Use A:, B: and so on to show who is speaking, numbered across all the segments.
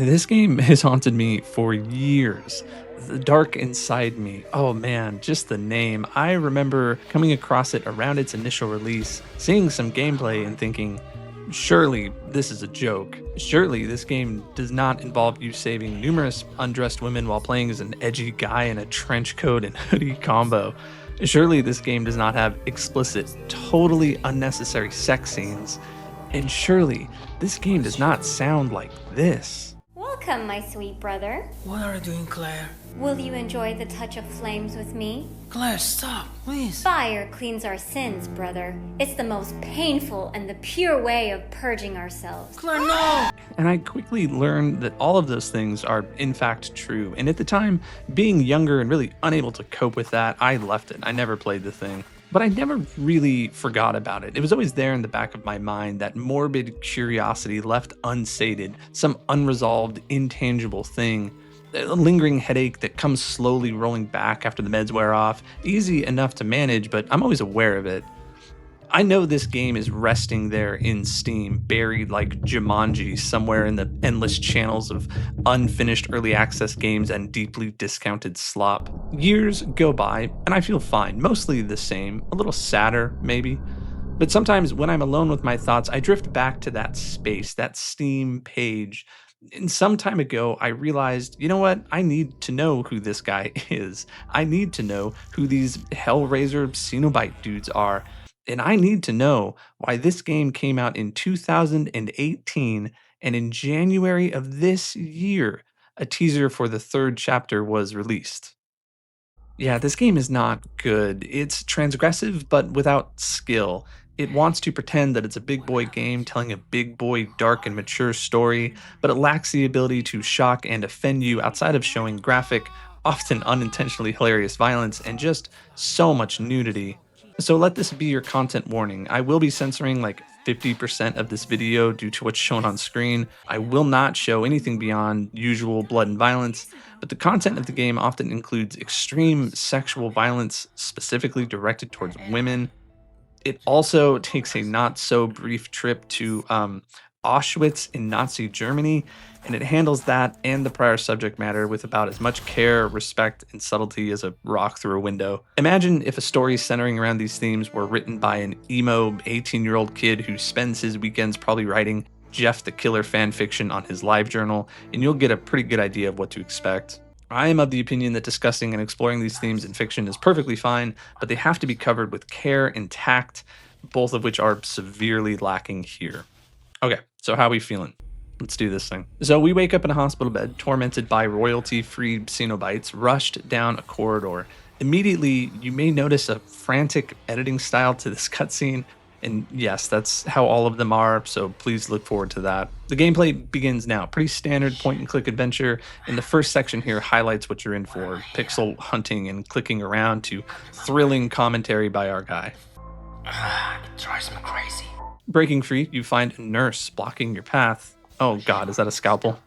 A: This game has haunted me for years. The Dark Inside Me. Oh man, just the name. I remember coming across it around its initial release, seeing some gameplay and thinking, surely this is a joke. Surely this game does not involve you saving numerous undressed women while playing as an edgy guy in a trench coat and hoodie combo. Surely this game does not have explicit, totally unnecessary sex scenes. And surely this game does not sound like this.
B: Welcome, my sweet brother.
C: What are you doing, Claire?
B: Will you enjoy the touch of flames with me?
C: Claire, stop, please.
B: Fire cleans our sins, brother. It's the most painful and the pure way of purging ourselves.
C: Claire, no!
A: And I quickly learned that all of those things are in fact true. And at the time, being younger and really unable to cope with that, I left it. I never played the thing. But I never really forgot about it. It was always there in the back of my mind, that morbid curiosity left unsated, some unresolved, intangible thing, a lingering headache that comes slowly rolling back after the meds wear off, easy enough to manage, but I'm always aware of it. I know this game is resting there in Steam, buried like Jumanji somewhere in the endless channels of unfinished early access games and deeply discounted slop. Years go by, and I feel fine, mostly the same, a little sadder, maybe. But sometimes when I'm alone with my thoughts, I drift back to that space, that Steam page. And some time ago, I realized, you know what? I need to know who this guy is. I need to know who these Hellraiser Cenobite dudes are. And I need to know why this game came out in 2018, and in January of this year, a teaser for the third chapter was released. Yeah, this game is not good. It's transgressive, but without skill. It wants to pretend that it's a big boy game telling a big boy, dark, and mature story, but it lacks the ability to shock and offend you outside of showing graphic, often unintentionally hilarious violence, and just so much nudity. So let this be your content warning. I will be censoring like 50% of this video due to what's shown on screen. I will not show anything beyond usual blood and violence, but the content of the game often includes extreme sexual violence specifically directed towards women. It also takes a not so brief trip to Auschwitz in Nazi Germany, and it handles that and the prior subject matter with about as much care, respect, and subtlety as a rock through a window. Imagine if a story centering around these themes were written by an emo 18-year-old kid who spends his weekends probably writing Jeff the Killer fan fiction on his live journal, and you'll get a pretty good idea of what to expect. I am of the opinion that discussing and exploring these themes in fiction is perfectly fine, but they have to be covered with care and tact, both of which are severely lacking here. Okay, so how are we feeling? Let's do this thing. So we wake up in a hospital bed, tormented by royalty-free Cenobites, rushed down a corridor. Immediately, you may notice a frantic editing style to this cutscene, and yes, that's how all of them are, so please look forward to that. The gameplay begins now. Pretty standard point-and-click adventure, and the first section here highlights what you're in for. Pixel hunting and clicking around to thrilling commentary by our guy.
C: It drives me crazy.
A: Breaking free, you find a nurse blocking your path. Oh god, is that a scalpel?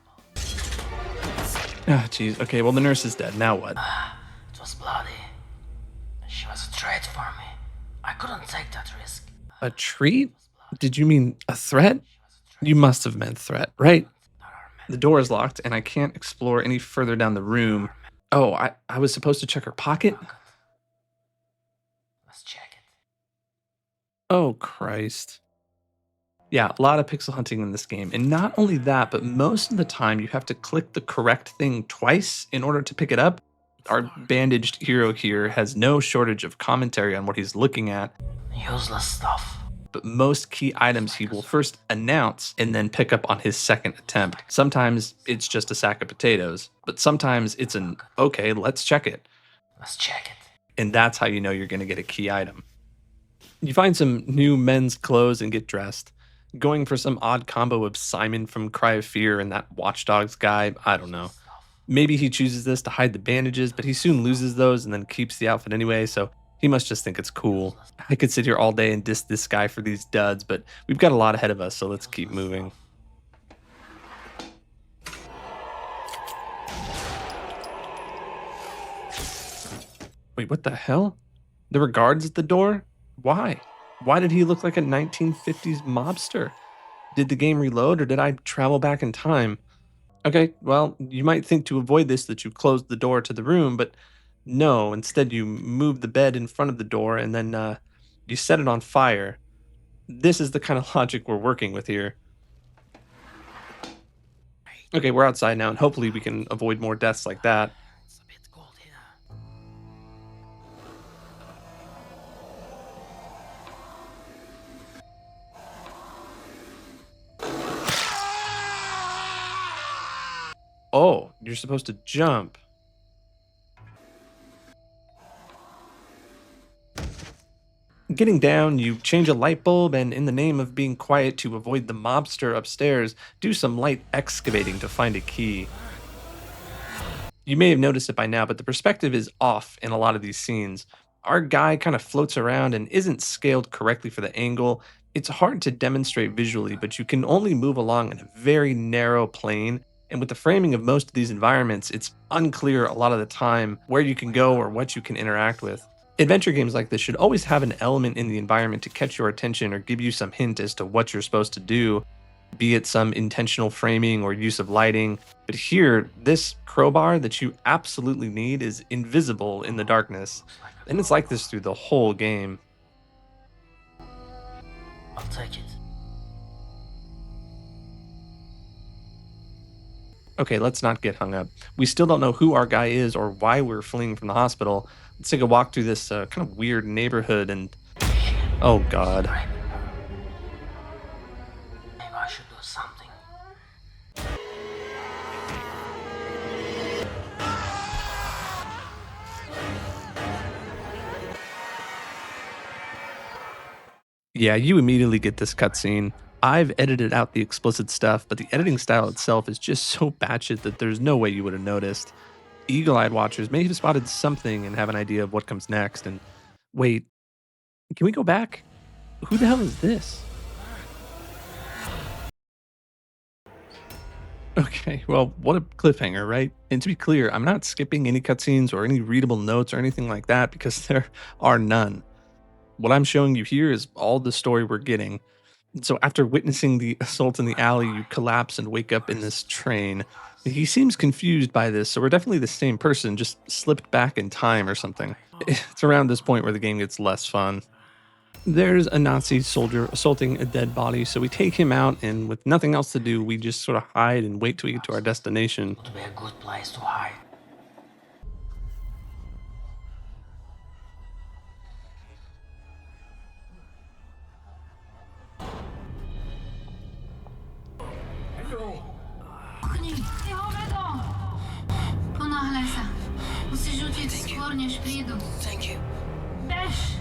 A: Ah, jeez. Okay, well the nurse is dead. Now what?
C: It was bloody. She was a threat for me. I couldn't take that risk.
A: A treat? Did you mean a threat? You must have meant threat, right? The door is locked and I can't explore any further down the room. Oh, I was supposed to check her pocket?
C: Let's check it.
A: Oh, Christ. Yeah, a lot of pixel hunting in this game. And not only that, but most of the time you have to click the correct thing twice in order to pick it up. Our bandaged hero here has no shortage of commentary on what he's looking at,
C: Useless stuff.
A: but most key items he will first announce and then pick up on his second attempt. Sometimes it's just a sack of potatoes, but sometimes it's an, okay, let's check it.
C: Let's check it.
A: And that's how you know you're going to get a key item. You find some new men's clothes and get dressed. Going for some odd combo of Simon from Cry of Fear and that Watch Dogs guy, I don't know. Maybe he chooses this to hide the bandages, but he soon loses those and then keeps the outfit anyway, so he must just think it's cool. I could sit here all day and diss this guy for these duds, but we've got a lot ahead of us, so let's keep moving. Wait, what the hell? There were guards at the door? Why? Why did he look like a 1950s mobster? Did the game reload or did I travel back in time? Okay, well, you might think to avoid this that you closed the door to the room, but no, instead you move the bed in front of the door and then you set it on fire. This is the kind of logic we're working with here. Okay, we're outside now, and hopefully we can avoid more deaths like that.
C: It's a bit cold here.
A: Oh, you're supposed to jump. Getting down, you change a light bulb, and in the name of being quiet to avoid the mobster upstairs, do some light excavating to find a key. You may have noticed it by now, but the perspective is off in a lot of these scenes. Our guy kind of floats around and isn't scaled correctly for the angle. It's hard to demonstrate visually, but you can only move along in a very narrow plane. And with the framing of most of these environments, it's unclear a lot of the time where you can go or what you can interact with. Adventure games like this should always have an element in the environment to catch your attention or give you some hint as to what you're supposed to do, be it some intentional framing or use of lighting. But here, this crowbar that you absolutely need is invisible in the darkness. And it's like this through the whole game.
C: I'll take it.
A: Okay, let's not get hung up. We still don't know who our guy is or why we're fleeing from the hospital. Let's take a walk through this kind of weird neighborhood and. Oh, God.
C: Right. Maybe I should do something.
A: Yeah, you immediately get this cutscene. I've edited out the explicit stuff, but the editing style itself is just so batshit that there's no way you would have noticed. Eagle eyed watchers may have spotted something and have an idea of what comes next. And wait, can we go back? Who the hell is this? Okay, well, what a cliffhanger, right? And to be clear, I'm not skipping any cutscenes or any readable notes or anything like that because there are none. What I'm showing you here is all the story we're getting. So after witnessing the assault in the alley, you collapse and wake up in this train. He seems confused by this, so we're definitely the same person, just slipped back in time or something. It's around this point where the game gets less fun. There's a Nazi soldier assaulting a dead body, so we take him out, and with nothing else to do, we just sort of hide and wait till we get to our destination.
C: Would be a good place to hide.
D: Його веду! Понаглянься. Усі жутять скоро, ніж прийду.
C: Thank you.
D: Беш!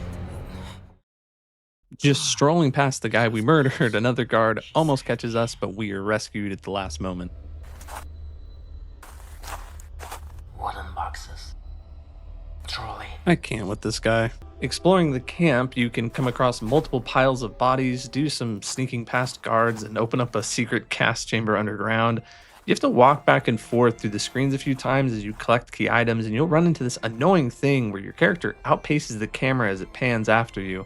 A: Just strolling past the guy we murdered, another guard almost catches us, but we are rescued at the last moment.
C: Wooden boxes. Trolley.
A: I can't with this guy. Exploring the camp, you can come across multiple piles of bodies, do some sneaking past guards, and open up a secret gas chamber underground. You have to walk back and forth through the screens a few times as you collect key items, and you'll run into this annoying thing where your character outpaces the camera as it pans after you.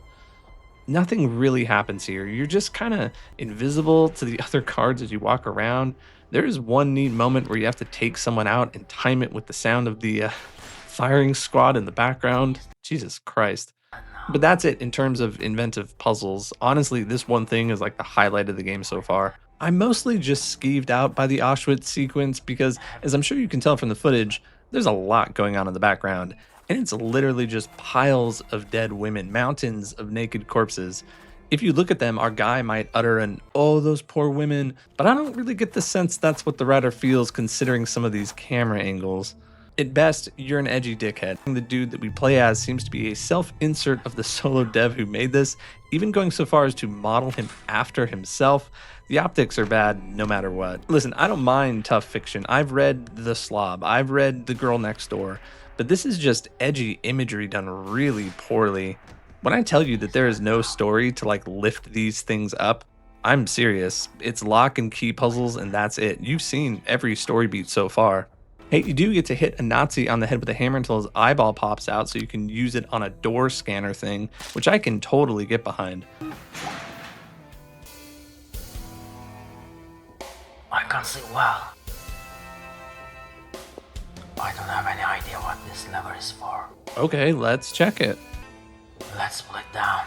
A: Nothing really happens here. You're just kind of invisible to the other guards as you walk around. There's one neat moment where you have to take someone out and time it with the sound of the firing squad in the background. Jesus Christ. But that's it in terms of inventive puzzles. Honestly, this one thing is like the highlight of the game so far. I'm mostly just skeeved out by the Auschwitz sequence because, as I'm sure you can tell from the footage, there's a lot going on in the background. And it's literally just piles of dead women, mountains of naked corpses. If you look at them, our guy might utter an, "Oh, those poor women," but I don't really get the sense that's what the writer feels considering some of these camera angles. At best, you're an edgy dickhead. The dude that we play as seems to be a self-insert of the solo dev who made this, even going so far as to model him after himself. The optics are bad no matter what. Listen, I don't mind tough fiction. I've read The Slob, I've read The Girl Next Door, but this is just edgy imagery done really poorly. When I tell you that there is no story to like lift these things up, I'm serious. It's lock and key puzzles and that's it. You've seen every story beat so far. Hey, you do get to hit a Nazi on the head with a hammer until his eyeball pops out so you can use it on a door scanner thing, which I can totally get behind.
C: I can't see well. this lever is for.
A: Okay, let's check it.
C: Let's pull it down.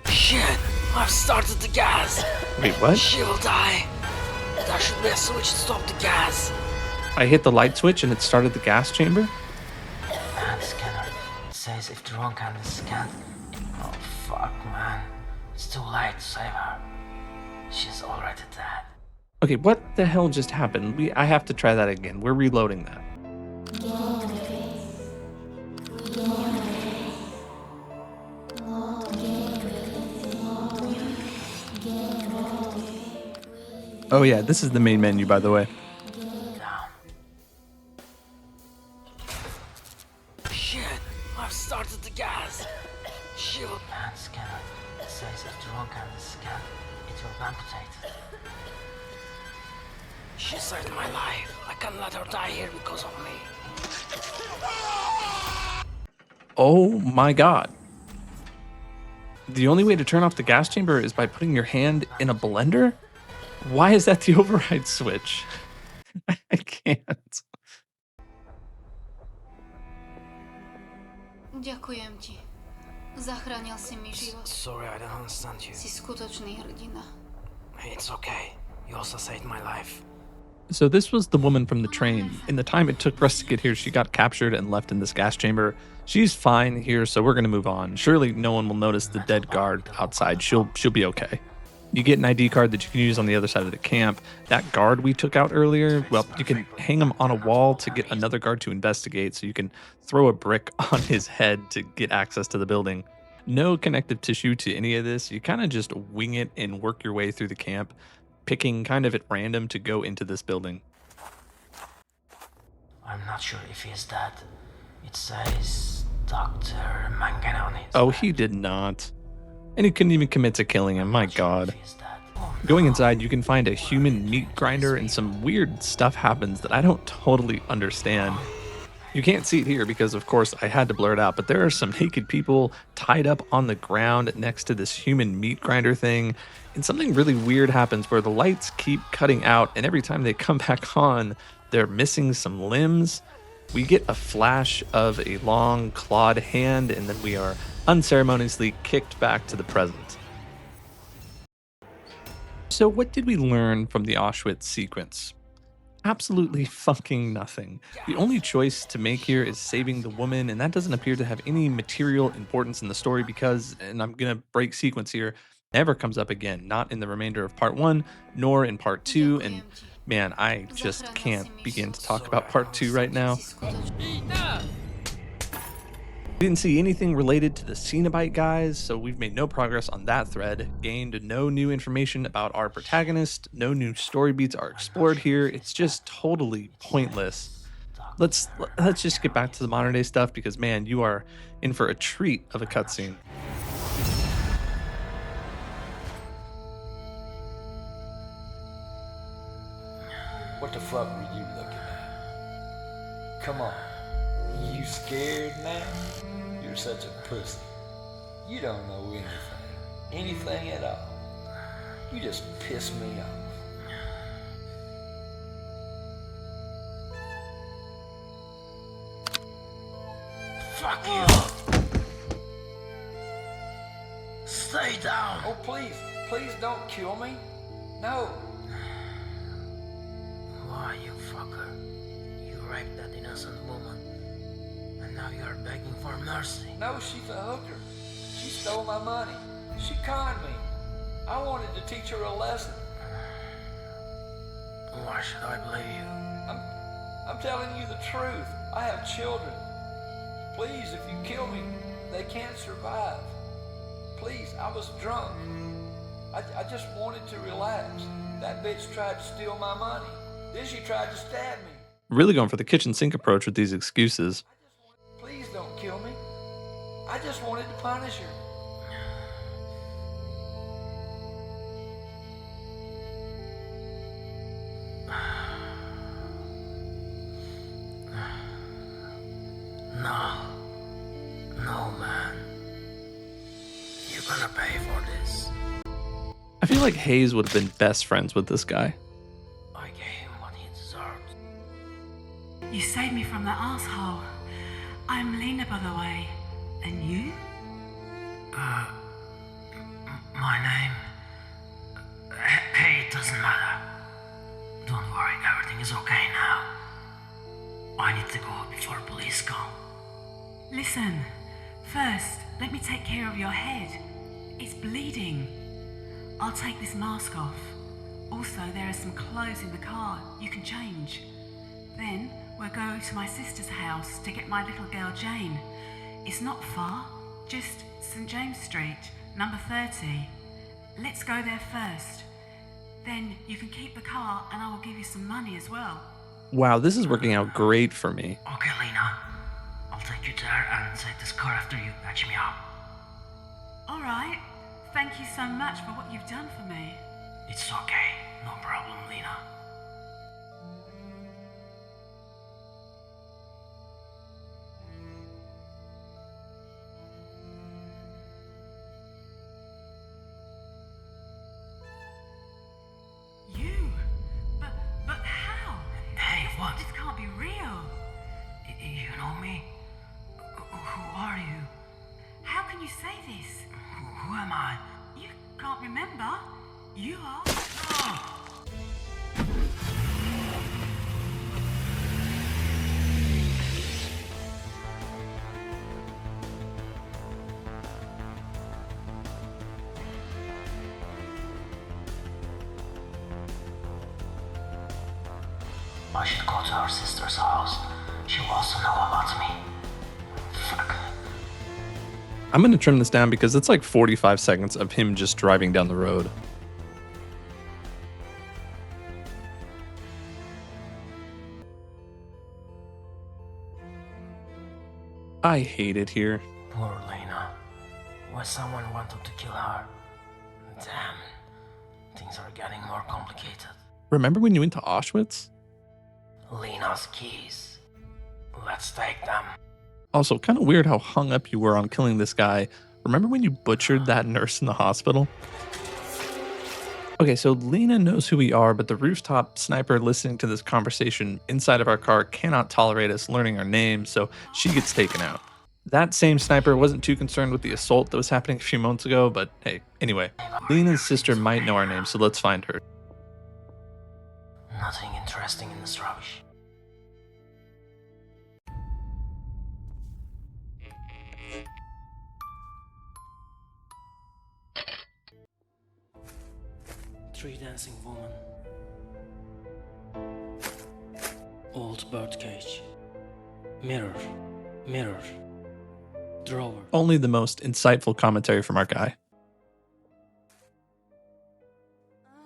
C: Shit! I've started the gas!
A: Wait, what?
C: She will die! There should be a switch to stop the gas!
A: I hit the light switch and it started the gas chamber?
C: Hand scanner. It says if the wrong hand is scanned. Oh fuck, man. It's too late to save her. She's already dead.
A: Okay, what the hell just happened? I have to try that again. We're reloading that. Oh yeah, this is the main menu, by the way.
C: Down. Shit! I've started the gas! Shield. Hand scanner. It says if the wrong hand is scanned, it will amputate it. She saved my life. I can't let her die here because of me.
A: Oh my god. The only way to turn off the gas chamber is by putting your hand in a blender? Why is that the override switch? I can't.
D: Ďakujem ti. Zachránil si mi život.
C: Sorry, I don't understand you.
D: Si skutočný hrdina.
C: It's okay. You also saved my life.
A: So this was the woman from the train. In the time it took for us to get here, she got captured and left in this gas chamber. She's fine here, so we're gonna move on. Surely no one will notice the dead guard outside. She'll be okay. You get an ID card that you can use on the other side of the camp. That guard we took out earlier, well, you can hang him on a wall to get another guard to investigate, so you can throw a brick on his head to get access to the building. No connective tissue to any of this. You kind of just wing it and work your way through the camp, picking kind of at random to go into this building.
C: I'm not sure if he's dead. It says Dr. Mangana on it.
A: Oh, he did not. And he couldn't even commit to killing him, my god. Going inside, you can find a human meat grinder and some weird stuff happens that I don't totally understand. You can't see it here because, of course, I had to blur it out, but there are some naked people tied up on the ground next to this human meat grinder thing, and something really weird happens where the lights keep cutting out, and every time they come back on, they're missing some limbs. We get a flash of a long clawed hand, and then we are unceremoniously kicked back to the present. So what did we learn from the Auschwitz sequence? Absolutely fucking nothing. The only choice to make here is saving the woman, and that doesn't appear to have any material importance in the story because, and I'm gonna break sequence here, never comes up again, not in the remainder of part 1, nor in part 2, and man, I just can't begin to talk about part 2 right now. We didn't see anything related to the Cenobite guys, so we've made no progress on that thread, gained no new information about our protagonist, no new story beats are explored here, it's just totally pointless. Let's just get back to the modern day stuff because man, you are in for a treat of a cutscene.
E: What the fuck were you looking at? Come on. You scared now? You're such a pussy. You don't know anything. Anything at all. You just piss me off.
C: Fuck you! Stay down!
E: Oh, please. Please don't kill me. No.
C: Why, you fucker? You raped that innocent woman. And now you're begging for mercy.
E: No, she's a hooker. She stole my money. She conned me. I wanted to teach her a lesson.
C: Why should I believe you?
E: I'm telling you the truth. I have children. Please, if you kill me, they can't survive. Please, I was drunk. I just wanted to relax. That bitch tried to steal my money. Then she tried to stab me.
A: Really going for the kitchen sink approach with these excuses.
E: Please don't kill me. I just wanted to punish her.
C: No, man. You're gonna pay for this.
A: I feel like Hayes would have been best friends with this guy.
C: I gave him what he deserved.
F: You saved me from that asshole. I'm Lena, by the way. And you?
C: My name. Hey, it doesn't matter. Don't worry, everything is okay now. I need to go before police come.
F: Listen, first, let me take care of your head. It's bleeding. I'll take this mask off. Also, there are some clothes in the car you can change. Then, we'll go to my sister's house to get my little girl Jane. It's not far, just St. James Street, number 30. Let's go there first. Then you can keep the car and I will give you some money as well.
A: Wow, this is working out great for me.
C: Okay, Lena. I'll take you there and take this car after you patch me up.
F: All right. Thank you so much for what you've done for me.
C: It's okay. No problem, Lena.
F: You? But how?
C: Hey, what?
F: This can't be real.
C: You know me? Who are you?
F: How can you say this?
C: Who am I?
F: You can't remember. You are.
C: I should go to her sister's house. She will also know about me. Fuck.
A: I'm going to trim this down because it's like 45 seconds of him just driving down the road. I hate it here.
C: Poor Lena. Why someone wanted to kill her? Damn. Things are getting more complicated.
A: Remember when you went to Auschwitz?
C: Lena's keys. Let's take them.
A: Also, kind of weird how hung up you were on killing this guy. Remember when you butchered that nurse in the hospital? Okay, so Lena knows who we are, but the rooftop sniper listening to this conversation inside of our car cannot tolerate us learning our names, so she gets taken out. That same sniper wasn't too concerned with the assault that was happening a few months ago, but hey, anyway, Lena's sister might know our name, so let's find her.
C: Nothing interesting in this rubbish. Tree dancing woman. Old birdcage. Mirror. Mirror. Drawer.
A: Only the most insightful commentary from our guy.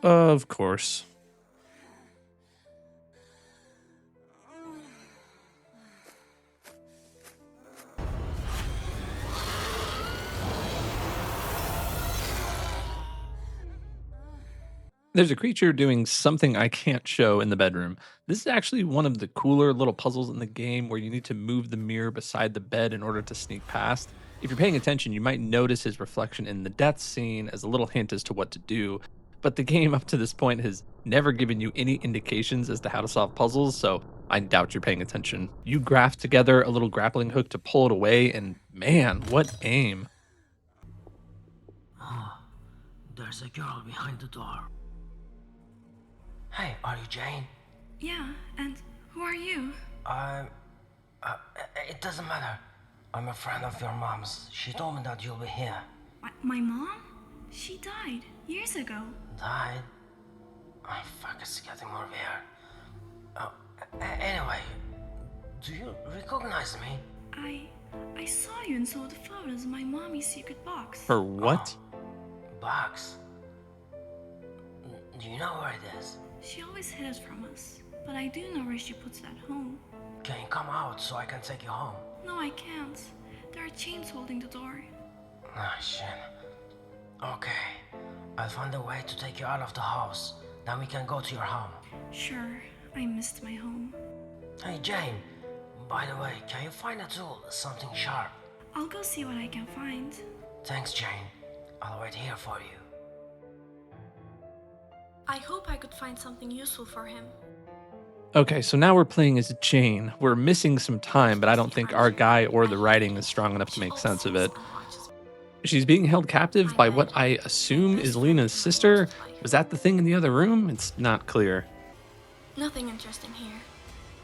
A: Of course. There's a creature doing something I can't show in the bedroom. This is actually one of the cooler little puzzles in the game where you need to move the mirror beside the bed in order to sneak past. If you're paying attention, you might notice his reflection in the death scene as a little hint as to what to do. But the game up to this point has never given you any indications as to how to solve puzzles, so I doubt you're paying attention. You graft together a little grappling hook to pull it away, and man, what aim.
C: There's a girl behind the door. Hey, are you Jane?
D: Yeah, and who are you?
C: It doesn't matter. I'm a friend of your mom's. She told me that you'll be here.
D: My mom? She died years ago.
C: Died? Oh, fuck, it's getting more weird. Anyway, do you recognize me?
D: I saw you in some of the photos in my mommy's secret box.
A: For what?
C: Box? Do you know where it is?
D: She always hid it from us, but I do know where she puts it at home.
C: Can you come out so I can take you home?
D: No, I can't. There are chains holding the door.
C: Ah, shit. Okay. I'll find a way to take you out of the house. Then we can go to your home.
D: Sure, I missed my home.
C: Hey, Jane. By the way, can you find a tool? Something sharp?
D: I'll go see what I can find.
C: Thanks, Jane. I'll wait here for you.
D: I hope I could find something useful for him.
A: Okay, so now we're playing as Jane. We're missing some time, but I don't think our guy or the writing is strong enough to make sense of it. She's being held captive by what I assume is Lena's sister. Was that the thing in the other room? It's not clear.
D: Nothing interesting here.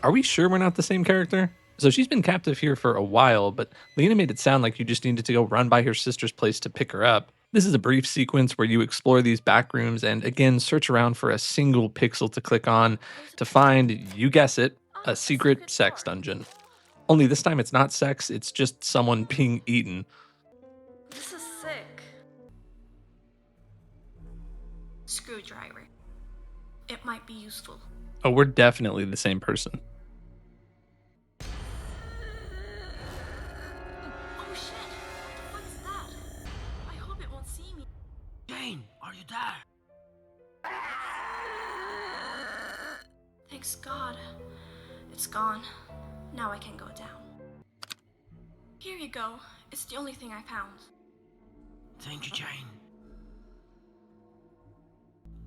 A: Are we sure we're not the same character? So she's been captive here for a while, but Lena made it sound like you just needed to go run by her sister's place to pick her up. This is a brief sequence where you explore these back rooms and again search around for a single pixel to click on to find, you guess it, a secret sex dungeon. Only this time it's not sex, it's just someone being eaten.
D: This is sick. Screwdriver. It might be useful.
A: Oh, we're definitely the same person.
D: Oh shit! What's that? I hope it won't see me.
C: Jane, are you there?
D: Thanks God. It's gone. Now I can go down. Here you go. It's the only thing I found.
C: Thank you, Jane.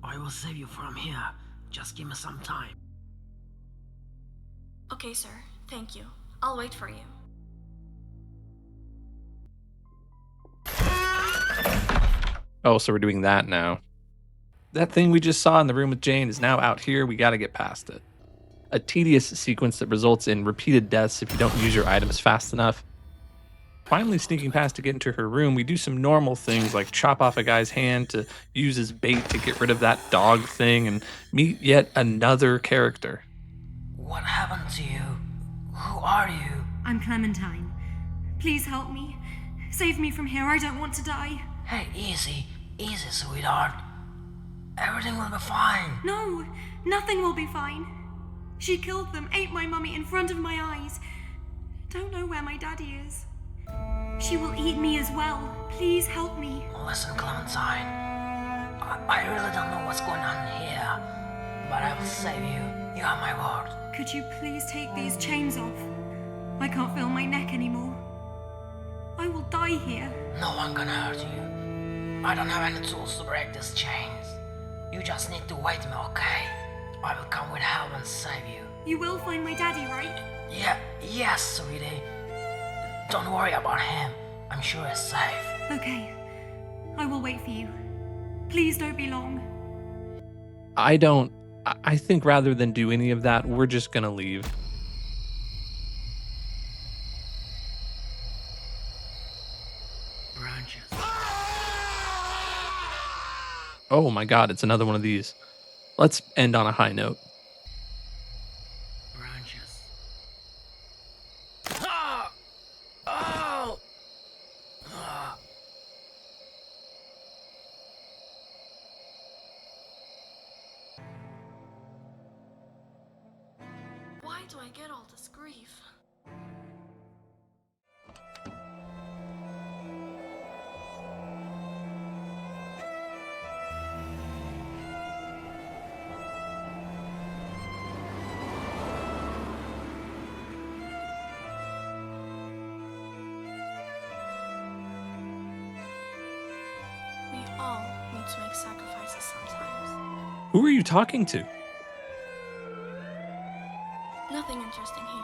C: I will save you from here. Just give me some time.
D: Okay, sir. Thank you. I'll wait for you.
A: Oh, so we're doing that now. That thing we just saw in the room with Jane is now out here. We got to get past it. A tedious sequence that results in repeated deaths if you don't use your items fast enough. Finally sneaking past to get into her room, we do some normal things like chop off a guy's hand to use as bait to get rid of that dog thing and meet yet another character.
C: What happened to you? Who are you?
F: I'm Clementine. Please help me. Save me from here. I don't want to die.
C: Hey, easy, sweetheart. Everything will be fine.
F: No, nothing will be fine. She killed them, ate my mummy in front of my eyes. Don't know where my daddy is. She will eat me as well. Please help me.
C: Listen, Clementine. I really don't know what's going on here, but I will save you. You have my word.
F: Could you please take these chains off? I can't feel my neck anymore. I will die here.
C: No one can hurt you. I don't have any tools to break these chains. You just need to wait me, okay? I will come with help and save you.
F: You will find my daddy, right?
C: Yes, sweetie. Don't worry about him. I'm sure he's safe.
F: Okay. I will wait for you. Please don't be long.
A: I think rather than do any of that, we're just gonna leave.
C: Branches.
A: Oh my god, it's another one of these. Let's end on a high note.
C: Branches. Ah! Oh! Ah!
D: Why do I get all this grief? We all need to make sacrifices sometimes.
A: Who are you talking to?
D: Nothing interesting here.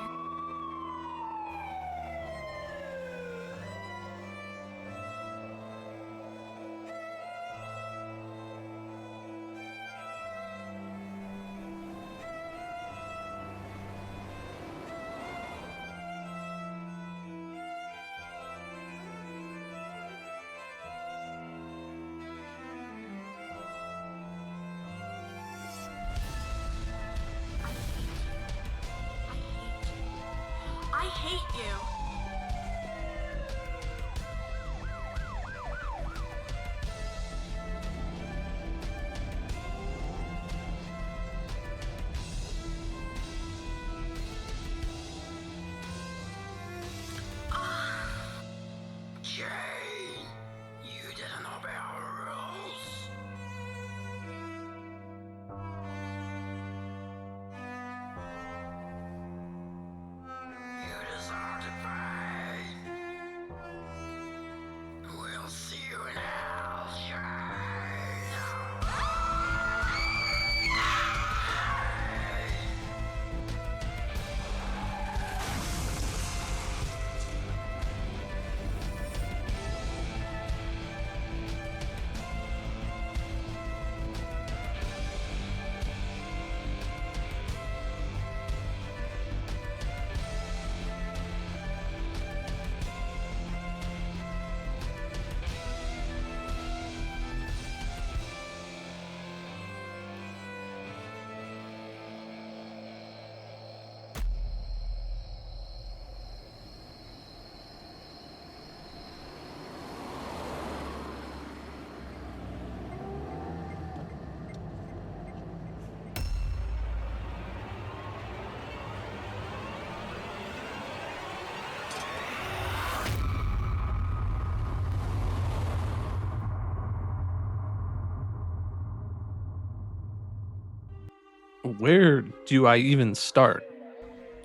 A: Where do I even start?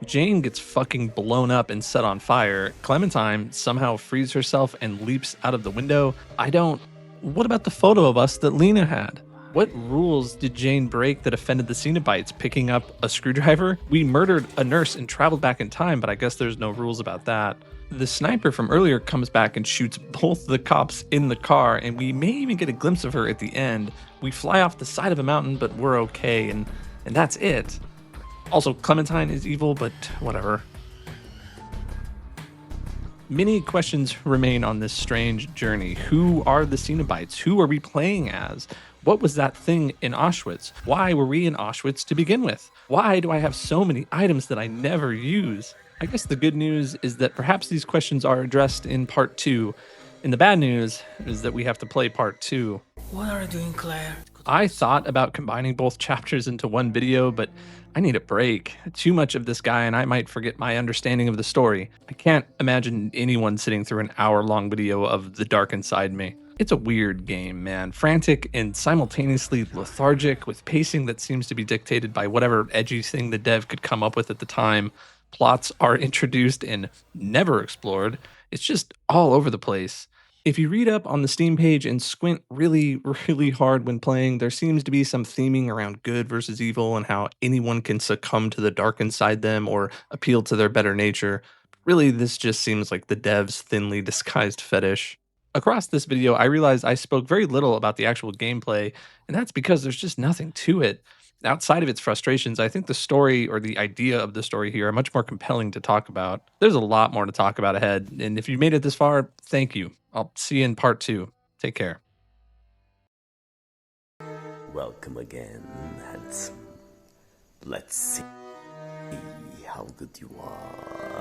A: Jane gets fucking blown up and set on fire. Clementine somehow frees herself and leaps out of the window. I don't. What about the photo of us that Lena had? What rules did Jane break that offended the Cenobites? Picking up a screwdriver? We murdered a nurse and traveled back in time, but I guess there's no rules about that. The sniper from earlier comes back and shoots both the cops in the car, and we may even get a glimpse of her at the end. We fly off the side of a mountain, but we're okay, and that's it. Also, Clementine is evil, but whatever. Many questions remain on this strange journey. Who are the Cenobites? Who are we playing as? What was that thing in Auschwitz? Why were we in Auschwitz to begin with? Why do I have so many items that I never use? I guess the good news is that perhaps these questions are addressed in part 2. And the bad news is that we have to play part 2.
C: What are you doing, Claire?
A: I thought about combining both chapters into one video, but I need a break. Too much of this guy, and I might forget my understanding of the story. I can't imagine anyone sitting through an hour-long video of the dark inside me. It's a weird game, man. Frantic and simultaneously lethargic, with pacing that seems to be dictated by whatever edgy thing the dev could come up with at the time. Plots are introduced and never explored. It's just all over the place. If you read up on the Steam page and squint really, really hard when playing, there seems to be some theming around good versus evil and how anyone can succumb to the dark inside them or appeal to their better nature. Really, this just seems like the dev's thinly disguised fetish. Across this video, I realized I spoke very little about the actual gameplay, and that's because there's just nothing to it. Outside of its frustrations, I think the story or the idea of the story here are much more compelling to talk about. There's a lot more to talk about ahead, and if you made it this far, thank you. I'll see you in part 2. Take care.
G: Welcome again, handsome. Let's see how good you are.